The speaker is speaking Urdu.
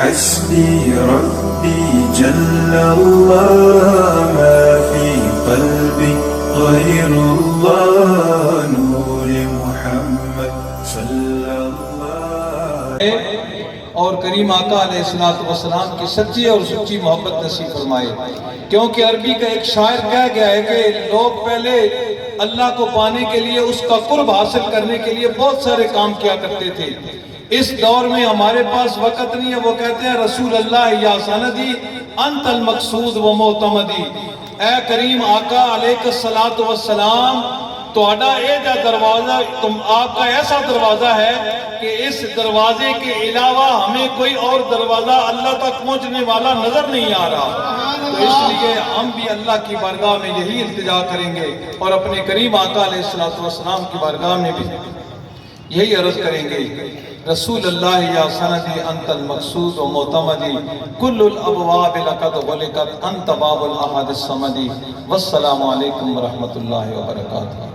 حسبي ربي جل الله ما في قلبي غير الله نور محمد صلى الله اور کریم آقا علیہ السلام کی سچی اور سچی محبت نصیب فرمائے، کیونکہ عربی کا ایک شاعر کہہ گیا ہے کہ لوگ پہلے اللہ کو پانے کے لیے، اس کا قرب حاصل کرنے کے لیے بہت سارے کام کیا کرتے تھے۔ اس دور میں ہمارے پاس وقت نہیں ہے، وہ کہتے ہیں رسول اللہ یا سندی انت المقصود و معتمدی، اے کریم آقا علیہ السلام توڑا اے جا دروازہ، آپ کا ایسا دروازہ ہے کہ اس دروازے کے علاوہ ہمیں کوئی اور دروازہ اللہ تک پہنچنے والا نظر نہیں آ رہا۔ تو اس لیے ہم بھی اللہ کی بارگاہ میں یہی التجا کریں گے اور اپنے کریم آقا علیہ السلام کی بارگاہ میں بھی یہی عرض کریں گے، رسول اللہ یا سندی انت المقصود و معتمدی، کل الابواب لقد غلقت انت باب الاحد الصمدی، والسلام علیکم ورحمۃ اللہ وبرکاتہ۔